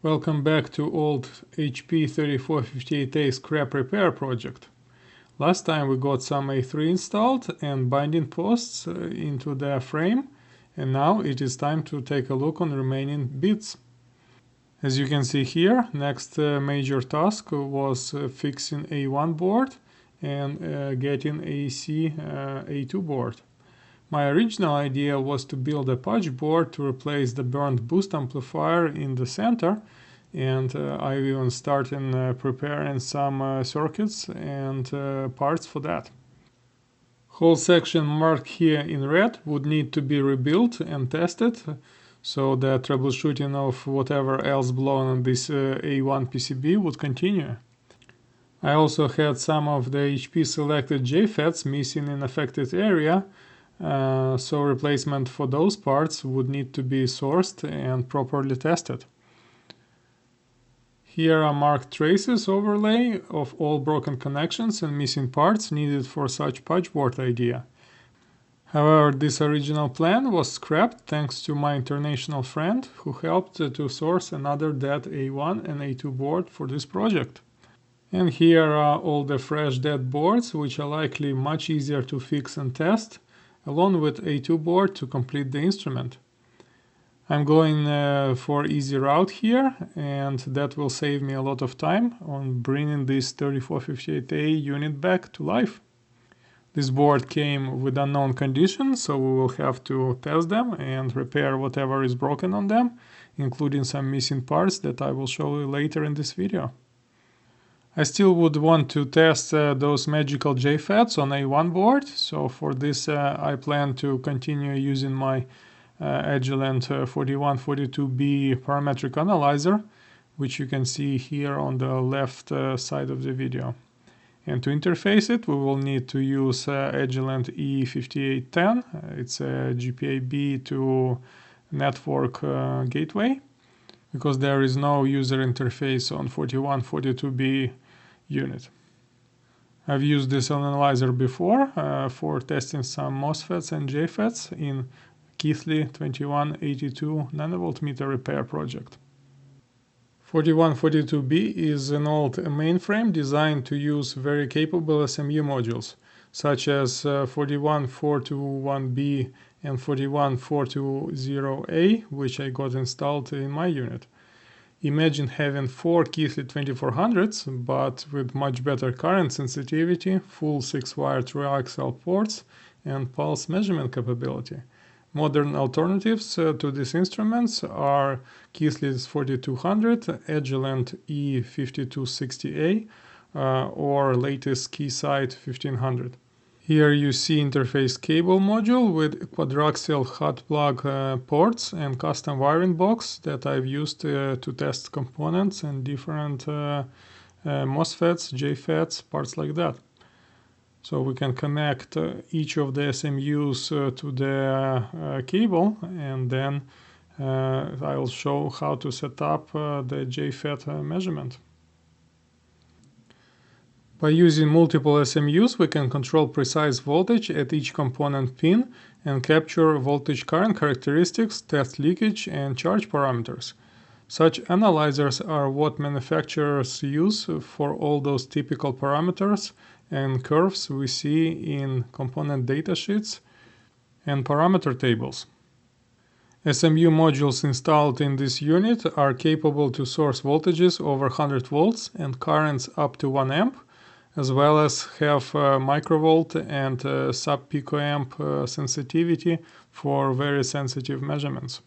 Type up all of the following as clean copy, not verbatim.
Welcome back to old HP 3458A scrap repair project. Last time we got some A3 installed and binding posts into the frame, and now it is time to take a look on remaining bits. As you can see here, next major task was fixing A1 board and getting AC A2 board. My original idea was to build a patch board to replace the burned boost amplifier in the center, and I even started preparing some circuits and parts for that. Whole section marked here in red would need to be rebuilt and tested, so the troubleshooting of whatever else blown on this A1 PCB would continue. I also had some of the HP selected JFETs missing in affected area, so replacement for those parts would need to be sourced and properly tested. Here are marked traces overlay of all broken connections and missing parts needed for such patch board idea. However, this original plan was scrapped thanks to my international friend who helped to source another dead A1 and A2 board for this project. And here are all the fresh dead boards, which are likely much easier to fix and test, along with A2 board to complete the instrument. I'm going for easy route here, and that will save me a lot of time on bringing this 3458A unit back to life. This board came with unknown conditions, so we will have to test them and repair whatever is broken on them, including some missing parts that I will show you later in this video. I still would want to test those magical JFETs on A1 board, so for this I plan to continue using my Agilent 4142B parametric analyzer, which you can see here on the left side of the video. And to interface it, we will need to use Agilent E5810. It's a GPIB to network gateway, because there is no user interface on 4142B unit. I've used this analyzer before for testing some MOSFETs and JFETs in Keithley 2182 nanovolt meter repair project. 4142B is an old mainframe designed to use very capable SMU modules, such as 41421B and 41420A, which I got installed in my unit. Imagine having 4 Keithley 2400s, but with much better current sensitivity, full 6-wire triaxial ports, and pulse measurement capability. Modern alternatives to these instruments are Keithley's 4200, Agilent E5260A, or latest Keysight 1500. Here you see interface cable module with quadriaxial hot plug ports and custom wiring box that I've used to test components and different MOSFETs, JFETs, parts like that. So we can connect each of the SMUs to the cable, and then I'll show how to set up the JFET measurement. By using multiple SMUs, we can control precise voltage at each component pin and capture voltage current characteristics, test leakage, and charge parameters. Such analyzers are what manufacturers use for all those typical parameters and curves we see in component datasheets and parameter tables. SMU modules installed in this unit are capable to source voltages over 100 volts and currents up to 1 amp, as well as have microvolt and sub-picoamp sensitivity for very sensitive measurements.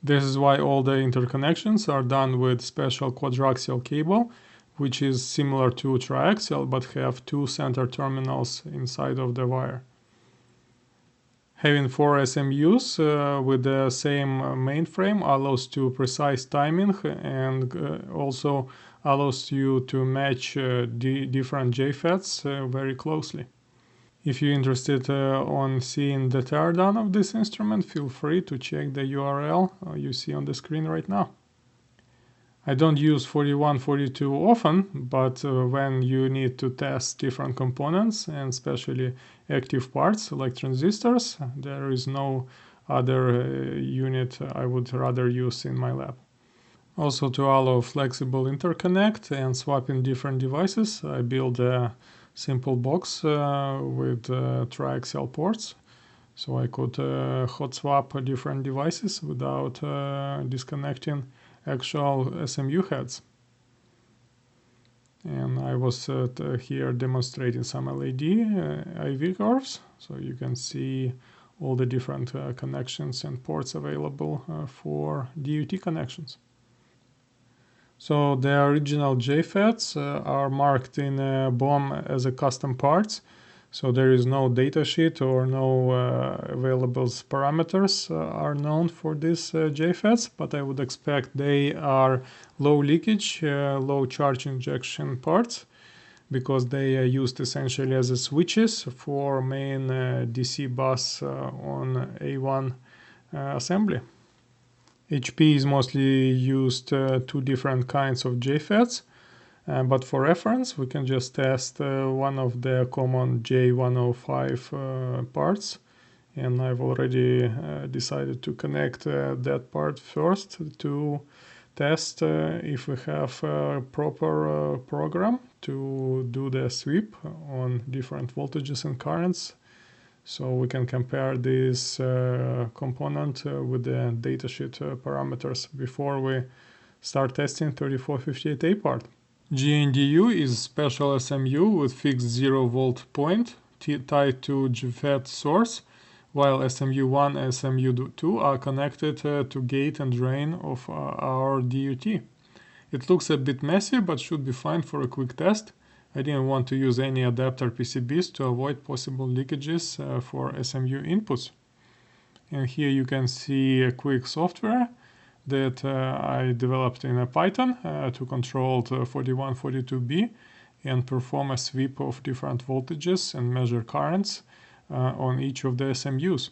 This is why all the interconnections are done with special quadriaxial cable, which is similar to triaxial but have 2 center terminals inside of the wire. Having 4 SMUs with the same mainframe allows to precise timing and also allows you to match different JFETs very closely. If you're interested on seeing the teardown of this instrument, feel free to check the URL you see on the screen right now. I don't use 4142 often, but when you need to test different components and especially active parts like transistors, there is no other unit I would rather use in my lab. Also, to allow flexible interconnect and swapping different devices, I built a simple box with triaxial ports, so I could hot swap different devices without disconnecting actual SMU heads. And I was here demonstrating some LED IV curves, so you can see all the different connections and ports available for DUT connections. So the original JFETs are marked in BOM as a custom parts. So there is no datasheet or no available parameters are known for these JFETs, but I would expect they are low leakage, low charge injection parts, because they are used essentially as a switches for main DC bus on A1 assembly. HP is mostly used two different kinds of JFETs, but for reference we can just test one of the common J105 parts, and I've already decided to connect that part first to test if we have a proper program to do the sweep on different voltages and currents. So we can compare this component with the datasheet parameters before we start testing 3458A part. GNDU is special SMU with fixed 0-volt point tied to JFET source, while SMU1 and SMU2 are connected to gate and drain of our DUT. It looks a bit messy, but should be fine for a quick test. I didn't want to use any adapter PCBs to avoid possible leakages for SMU inputs. And here you can see a quick software that I developed in a Python to control 4142B and perform a sweep of different voltages and measure currents on each of the SMUs.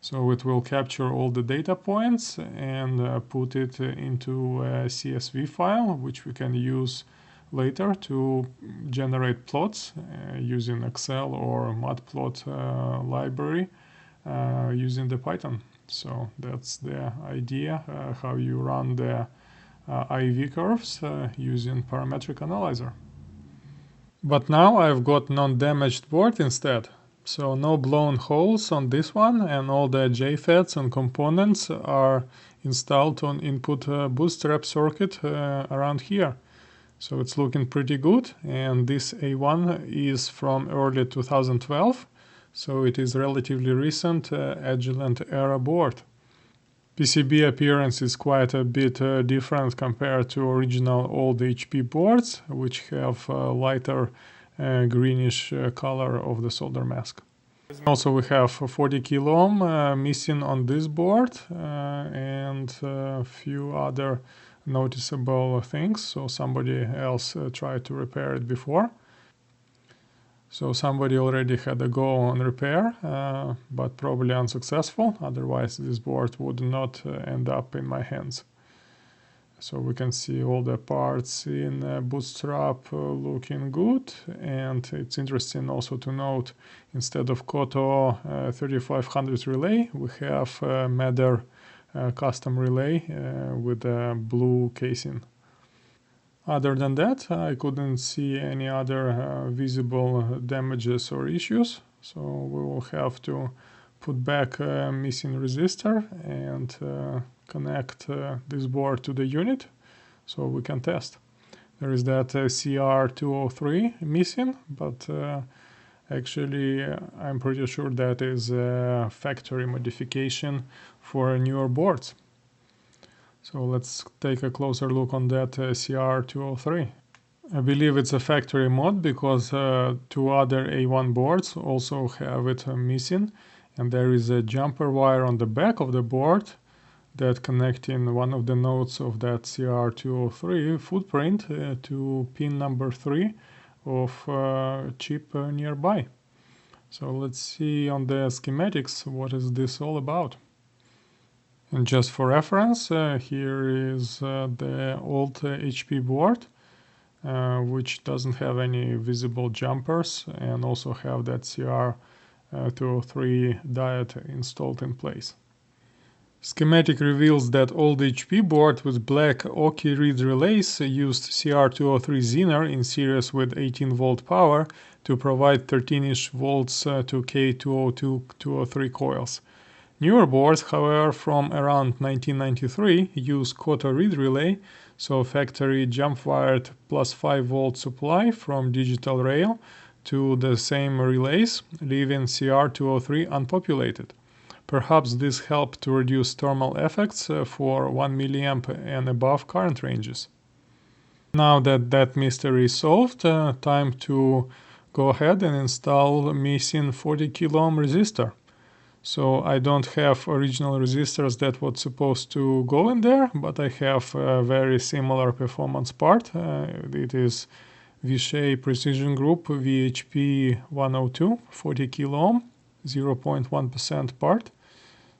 So it will capture all the data points and put it into a CSV file, which we can use later to generate plots using Excel or Matplot library using the Python. So that's the idea, how you run the IV curves using parametric analyzer. But now I've got non-damaged board instead. So no blown holes on this one, and all the JFETs and components are installed on input bootstrap circuit around here. So it's looking pretty good, and this A1 is from early 2012, so it is relatively recent Agilent era board. PCB appearance is quite a bit different compared to original old HP boards, which have lighter greenish color of the solder mask. Also we have 40 kilo ohm missing on this board and a few other noticeable things, so somebody else tried to repair it before. So somebody already had a go on repair, but probably unsuccessful, otherwise this board would not end up in my hands. So we can see all the parts in Bootstrap looking good, and it's interesting also to note instead of Koto 3500 relay we have Matter custom relay with a blue casing. Other than that, I couldn't see any other visible damages or issues, so we will have to put back a missing resistor and connect this board to the unit so we can test. There is that CR203 missing, but actually I'm pretty sure that is a factory modification for newer boards. So let's take a closer look on that CR203. I believe it's a factory mod because two other A1 boards also have it missing, and there is a jumper wire on the back of the board that connecting one of the nodes of that CR203 footprint to pin number 3 of chip nearby. So let's see on the schematics what is this all about. And just for reference, here is the old HP board, which doesn't have any visible jumpers and also have that CR203 diode installed in place. Schematic reveals that old HP board with black Oki read relays used CR203 Zener in series with 18-volt power to provide 13-ish volts to K202-203 coils. Newer boards, however, from around 1993 use Koto read relay, so factory jump-wired plus 5-volt supply from digital rail to the same relays, leaving CR203 unpopulated. Perhaps this helped to reduce thermal effects for 1 milliamp and above current ranges. Now that that mystery is solved, time to go ahead and install missing 40 kilo ohm resistor. So I don't have original resistors that was supposed to go in there, but I have a very similar performance part. It is Vishay Precision Group VHP 102 40 kilo ohm 0.1% part.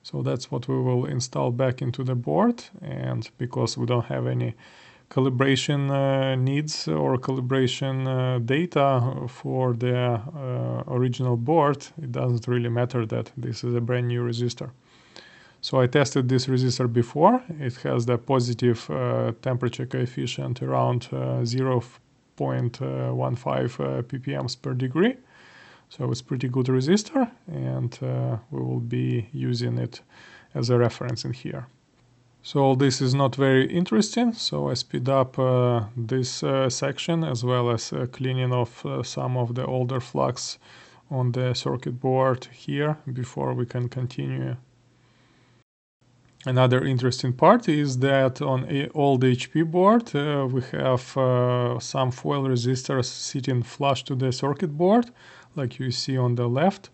So that's what we will install back into the board, and because we don't have any calibration needs or calibration data for the original board, it doesn't really matter that this is a brand new resistor. So I tested this resistor before. It has the positive temperature coefficient around 0.15 ppm per degree. So it's pretty good resistor, and we will be using it as a reference in here. So this is not very interesting, so I speed up this section as well as cleaning off some of the older flux on the circuit board here before we can continue. Another interesting part is that on an old HP board we have some foil resistors sitting flush to the circuit board, like you see on the left.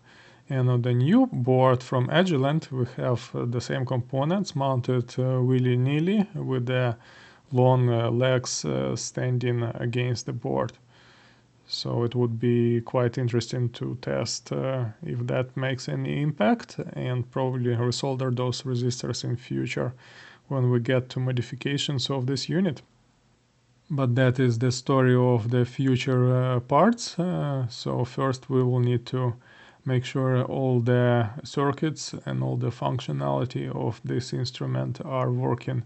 And on the new board from Agilent, we have the same components mounted willy-nilly with the long legs standing against the board. So it would be quite interesting to test if that makes any impact, and probably resolder those resistors in future when we get to modifications of this unit. But that is the story of the future parts. So first we will need to make sure all the circuits and all the functionality of this instrument are working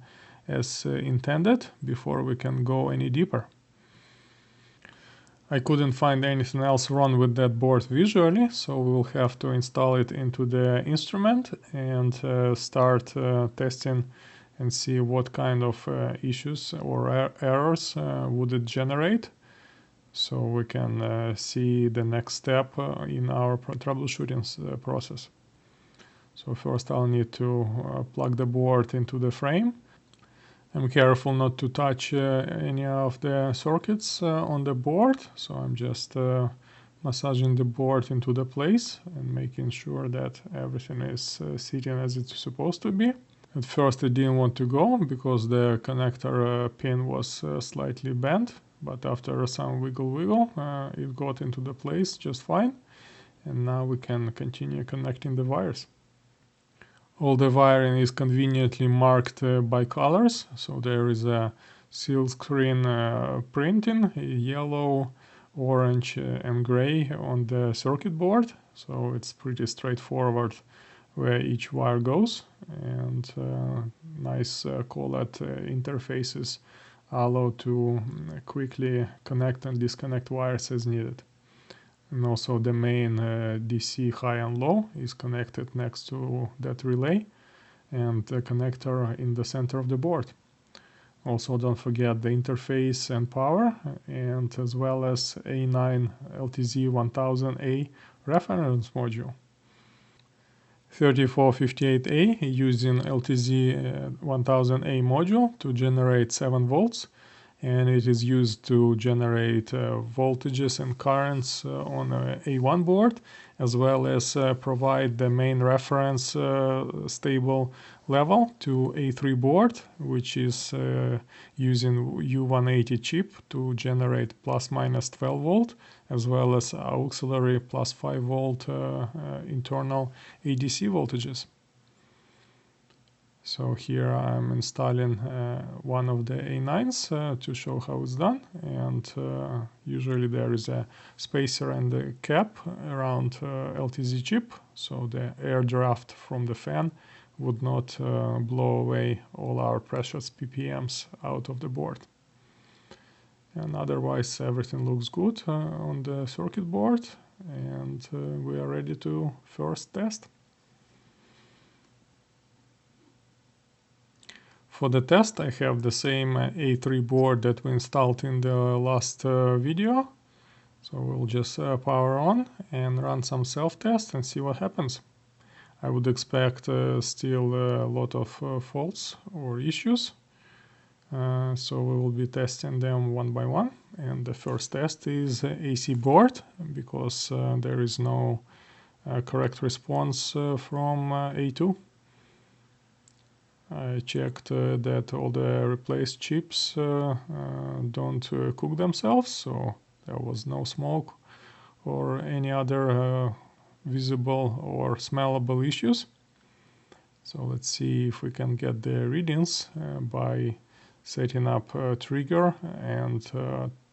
as intended before we can go any deeper. I couldn't find anything else wrong with that board visually, so we will have to install it into the instrument and start testing and see what kind of issues or errors would it generate, so we can see the next step in our troubleshooting process. So first I'll need to plug the board into the frame. I'm careful not to touch any of the circuits on the board, so I'm just massaging the board into the place and making sure that everything is sitting as it's supposed to be. At first it didn't want to go because the connector pin was slightly bent, but after some wiggle it got into the place just fine, and now we can continue connecting the wires. All the wiring is conveniently marked by colors, so there is a silkscreen printing, yellow, orange and gray on the circuit board, so it's pretty straightforward where each wire goes, and nice colored interfaces allow to quickly connect and disconnect wires as needed. And also the main DC high and low is connected next to that relay, and the connector in the center of the board. Also don't forget the interface and power, and as well as A9 LTZ1000A reference module. 3458A using LTZ1000A module to generate 7 volts, and it is used to generate voltages and currents on a A1 board, as well as provide the main reference stable level to A3 board, which is using U180 chip to generate plus minus 12 volt, as well as auxiliary plus 5 volt internal ADC voltages. So here I'm installing one of the A9s to show how it's done, and usually there is a spacer and a cap around LTZ chip, so the air draft from the fan would not blow away all our precious ppms out of the board. And otherwise everything looks good on the circuit board, and we are ready to first test. For the test I have the same A3 board that we installed in the last video. So we'll just power on and run some self-test and see what happens. I would expect still a lot of faults or issues. So we will be testing them one by one. And the first test is AC board, because there is no correct response from A2. I checked that all the replaced chips don't cook themselves, so there was no smoke or any other visible or smellable issues. So let's see if we can get the readings by setting up a trigger and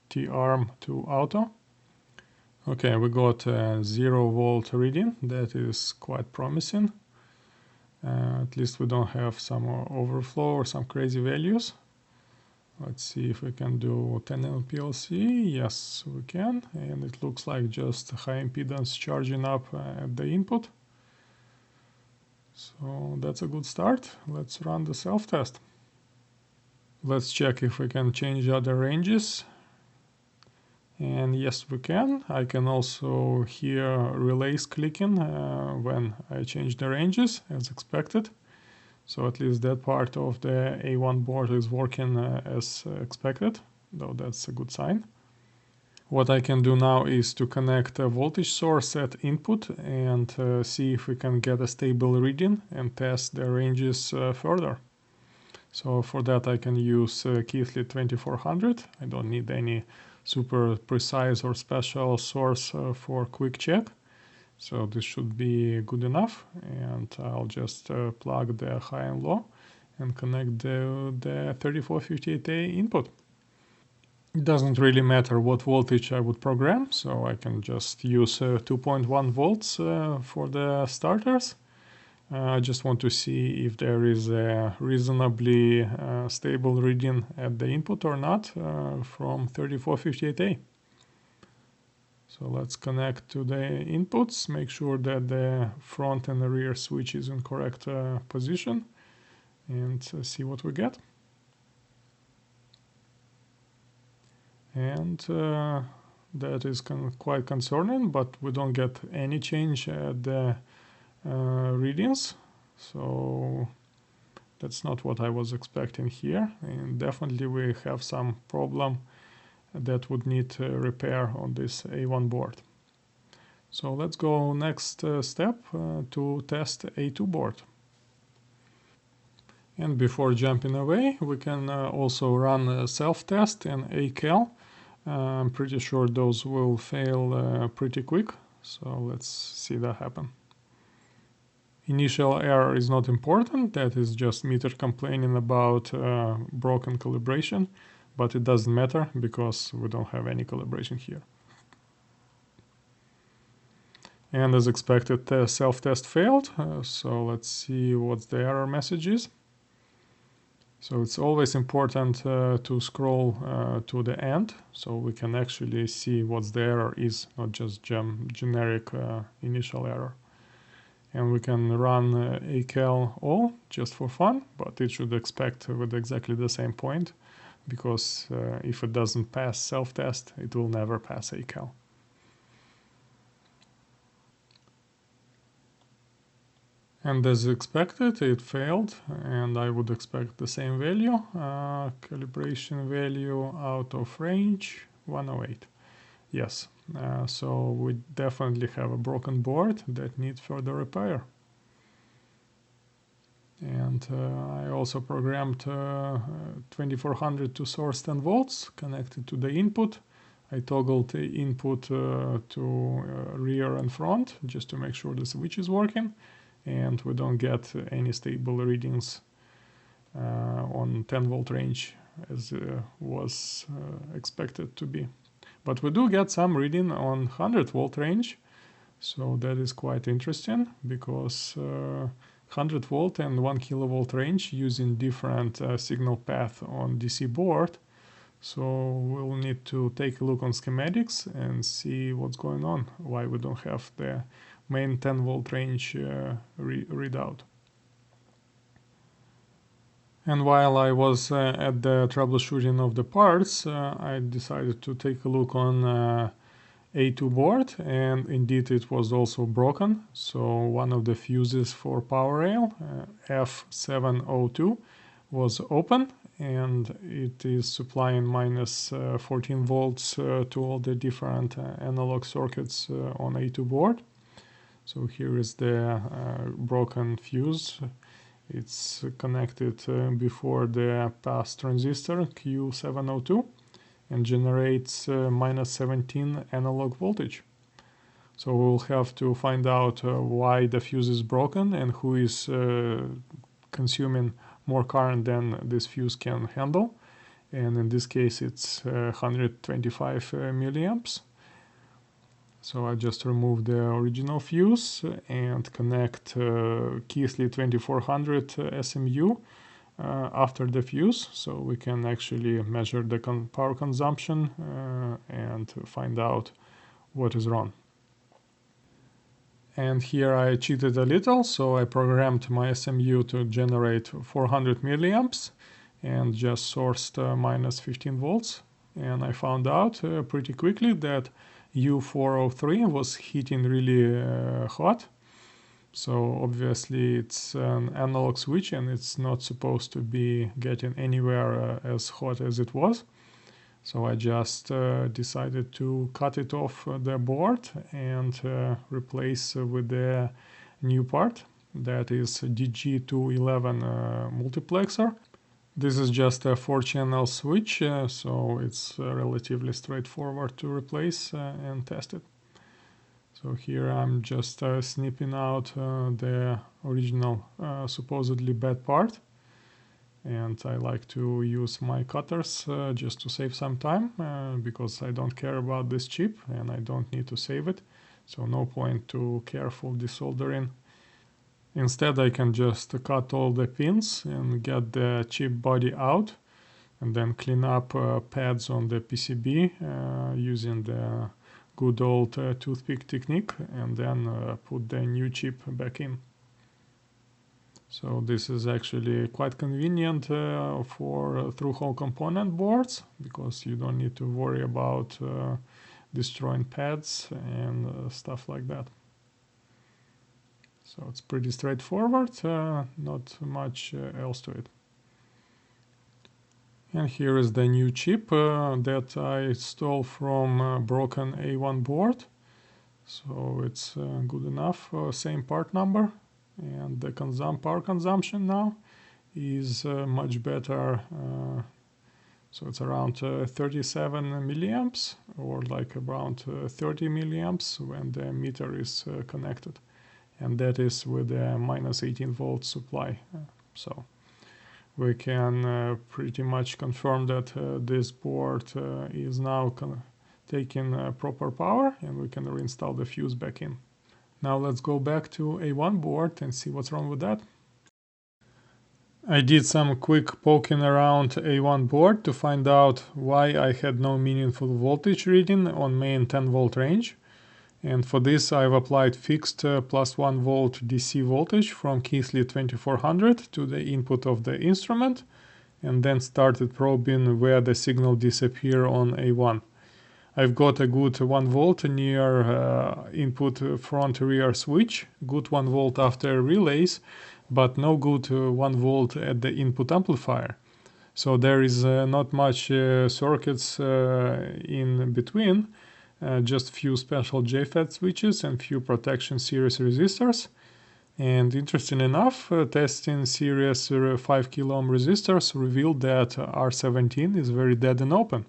T-arm to auto. Okay, we got a 0 volt reading. That is quite promising. At least we don't have some overflow or some crazy values. Let's see if we can do 10 LPLC. Yes, we can. And it looks like just high impedance charging up at the input. So that's a good start. Let's run the self-test. Let's check if we can change other ranges. And yes, we can. I can also hear relays clicking when I change the ranges as expected. So at least that part of the A1 board is working as expected, though that's a good sign. What I can do now is to connect a voltage source at input and see if we can get a stable reading and test the ranges further. So for that I can use Keithley 2400. I don't need any super precise or special source for quick check. So this should be good enough, and I'll just plug the high and low and connect the 3458A input. It doesn't really matter what voltage I would program, so I can just use 2.1 volts for the starters. I just want to see if there is a reasonably stable reading at the input or not from 3458A. So let's connect to the inputs, make sure that the front and the rear switch is in correct position, and see what we get. And that is quite concerning, but we don't get any change at the readings. So that's not what I was expecting here. And definitely we have some problem that would need repair on this A1 board. So let's go next step to test A2 board. And before jumping away, we can also run a self-test and ACAL. I'm pretty sure those will fail pretty quick. So let's see that happen. Initial error is not important. That is just meter complaining about broken calibration. But it doesn't matter because we don't have any calibration here. And as expected, the self-test failed. So let's see what the error message is. So it's always important to scroll to the end so we can actually see what the error is, not just generic initial error. And we can run ACAL all just for fun, but it should expect with exactly the same point, because if it doesn't pass self-test, it will never pass ACAL. And as expected, it failed, and I would expect the same value. Calibration value out of range, 108. Yes, so we definitely have a broken board that needs further repair. And I also programmed 2400 to source 10 volts connected to the input. I toggled the input to rear and front just to make sure the switch is working and we don't get any stable readings on 10 volt range as was expected to be. But we do get some reading on 100 volt range, so that is quite interesting because 100 volt and 1 kilovolt range using different signal path on DC board. So we'll need to take a look on schematics and see what's going on, why we don't have the main 10 volt range readout. And while I was at the troubleshooting of the parts, I decided to take a look on A2 board, and indeed it was also broken. So one of the fuses for power rail, F702, was open, and it is supplying minus 14 volts to all the different analog circuits on A2 board. So here is the broken fuse. It's connected before the pass transistor Q702 and generates minus 17 analog voltage. So we'll have to find out why the fuse is broken and who is consuming more current than this fuse can handle. And in this case it's 125 milliamps. So I just remove the original fuse and connect Keithley 2400 SMU after the fuse, so we can actually measure the power consumption and find out what is wrong. And here I cheated a little, so I programmed my SMU to generate 400 milliamps and just sourced minus 15 volts. And I found out pretty quickly that U403 was heating really hot. So obviously it's an analog switch and it's not supposed to be getting anywhere as hot as it was. So I just decided to cut it off the board and replace with the new part, that is DG211 multiplexer. This is just a 4-channel switch, so it's relatively straightforward to replace and test it. So here I'm just snipping out the original supposedly bad part, and I like to use my cutters just to save some time because I don't care about this chip and I don't need to save it, so no point to careful desoldering. Instead I can just cut all the pins and get the chip body out and then clean up pads on the PCB using the good old toothpick technique, and then put the new chip back in. So this is actually quite convenient for through-hole component boards, because you don't need to worry about destroying pads and stuff like that. So it's pretty straightforward, not much else to it. And here is the new chip that I stole from a broken A1 board. So it's good enough, same part number. And the power consumption now is much better. So it's around 37 milliamps, or like around 30 milliamps when the meter is connected. And that is with a minus 18 volt supply. So we can pretty much confirm that this board is now taking proper power, and we can reinstall the fuse back in. Now let's go back to A1 board and see what's wrong with that. I did some quick poking around A1 board to find out why I had no meaningful voltage reading on main 10 volt range. And for this I've applied fixed plus 1 volt DC voltage from Keithley 2400 to the input of the instrument, and then started probing where the signal disappear on A1. I've got a good 1 volt near input front rear switch, good 1 volt after relays, but no good 1 volt at the input amplifier. So there is not much circuits in between. Just few special JFET switches and few protection series resistors. And interesting enough, testing series 5 kilo ohm resistors revealed that R17 is very dead and open.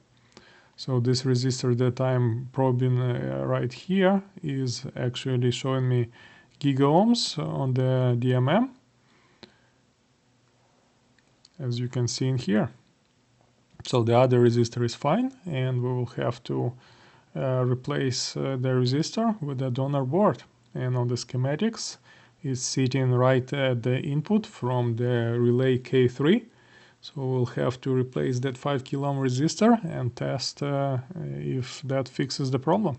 So this resistor that I'm probing right here is actually showing me gigaohms on the DMM, as you can see in here. So the other resistor is fine, and we will have to replace the resistor with a donor board. And on the schematics is sitting right at the input from the relay K3. So we'll have to replace that 5 kilo ohm resistor and test if that fixes the problem.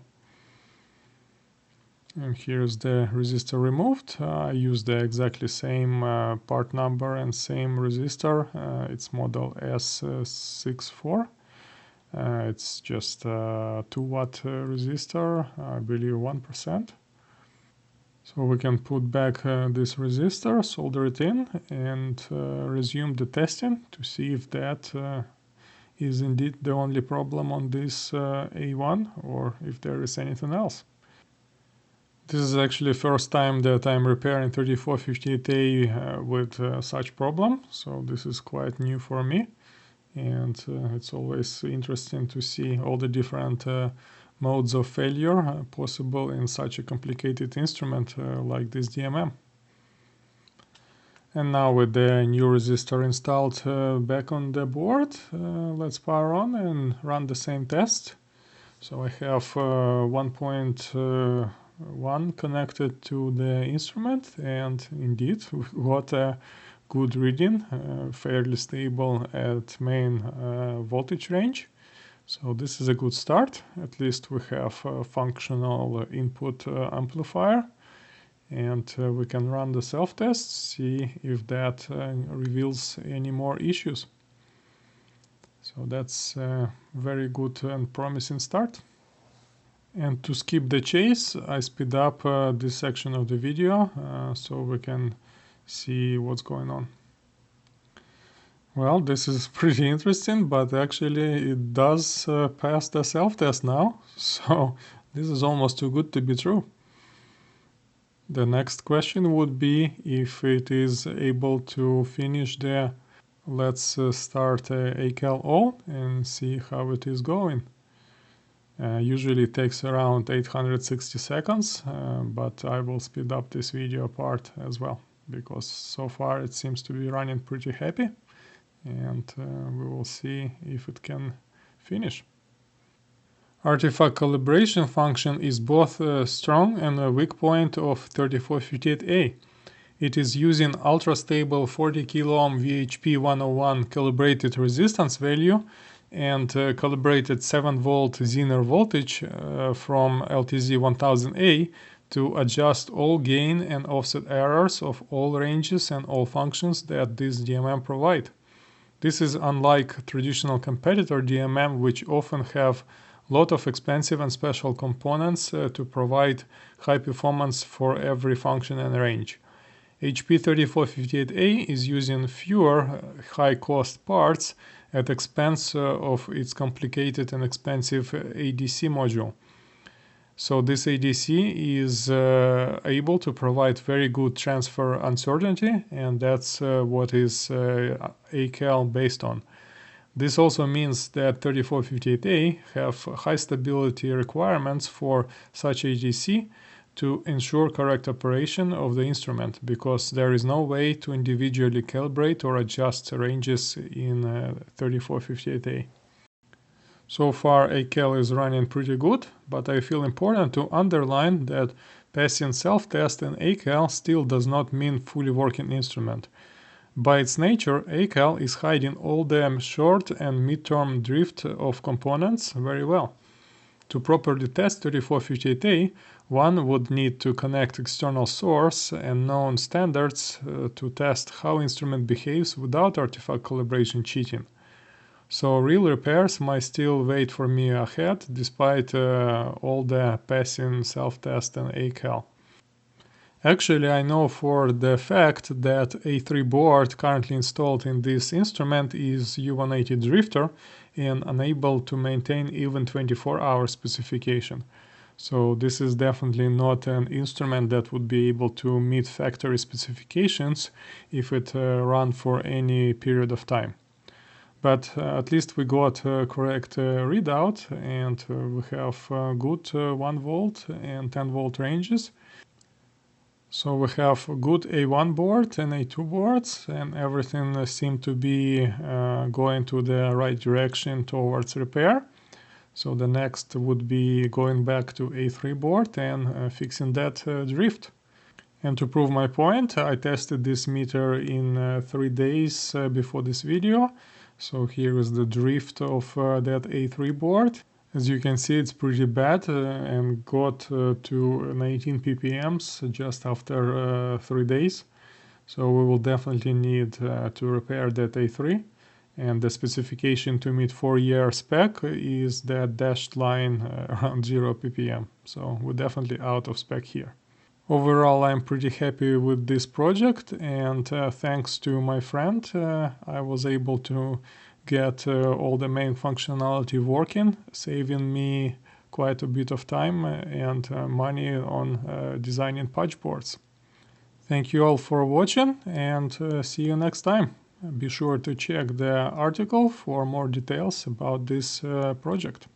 And here's the resistor removed. I used the exactly same part number and same resistor. It's model S64. It's just a 2 watt resistor, I believe 1%. So we can put back this resistor, solder it in, and resume the testing to see if that is indeed the only problem on this A1 or if there is anything else. This is actually the first time that I'm repairing 3458A with such problem, so this is quite new for me, and it's always interesting to see all the different modes of failure possible in such a complicated instrument like this DMM. And now with the new resistor installed back on the board, let's power on and run the same test. So I have 1.1 connected to the instrument, and indeed what a good reading, fairly stable at main voltage range. So this is a good start. At least we have a functional input amplifier, and we can run the self-test, see if that reveals any more issues. So that's a very good and promising start. And to skip the chase, I speed up this section of the video so we can see what's going on. Well, this is pretty interesting, but actually it does pass the self-test now, so this is almost too good to be true. The next question would be if it is able to finish the let's start ACAL all and see how it is going. Usually it takes around 860 seconds, but I will speed up this video part as well, because so far it seems to be running pretty happy, and we will see if it can finish. Artifact calibration function is both a strong and a weak point of 3458A. It is using ultra-stable 40 kilo ohm VHP 101 calibrated resistance value and calibrated 7 volt Zener voltage from LTZ 1000A to adjust all gain and offset errors of all ranges and all functions that this DMM provide. This is unlike traditional competitor DMM, which often have a lot of expensive and special components to provide high performance for every function and range. HP3458A is using fewer high-cost parts at expense of its complicated and expensive ADC module. So this ADC is able to provide very good transfer uncertainty, and that's what is ACAL based on. This also means that 3458A have high stability requirements for such ADC to ensure correct operation of the instrument, because there is no way to individually calibrate or adjust ranges in 3458A. So far ACAL is running pretty good, but I feel important to underline that passing self-test in ACAL still does not mean fully working instrument. By its nature, ACAL is hiding all the short and mid-term drift of components very well. To properly test 3458A, one would need to connect external source and known standards to test how instrument behaves without artifact calibration cheating. So real repairs might still wait for me ahead, despite all the passing self-test and ACAL. Actually, I know for the fact that A3 board currently installed in this instrument is U180 drifter and unable to maintain even 24-hour specification. So this is definitely not an instrument that would be able to meet factory specifications if it ran for any period of time. But at least we got a correct readout, and we have good 1 volt and 10 volt ranges. So we have a good A1 board and A2 boards, and everything seemed to be going to the right direction towards repair. So the next would be going back to A3 board and fixing that drift. And to prove my point, I tested this meter in 3 days before this video. So here is the drift of that A3 board. As you can see, it's pretty bad and got to 19 ppms just after 3 days. So we will definitely need to repair that A3. And the specification to meet 4-year spec is that dashed line around 0 ppm. So we're definitely out of spec here. Overall, I'm pretty happy with this project, and thanks to my friend, I was able to get all the main functionality working, saving me quite a bit of time and money on designing patch boards. Thank you all for watching, and see you next time. Be sure to check the article for more details about this project.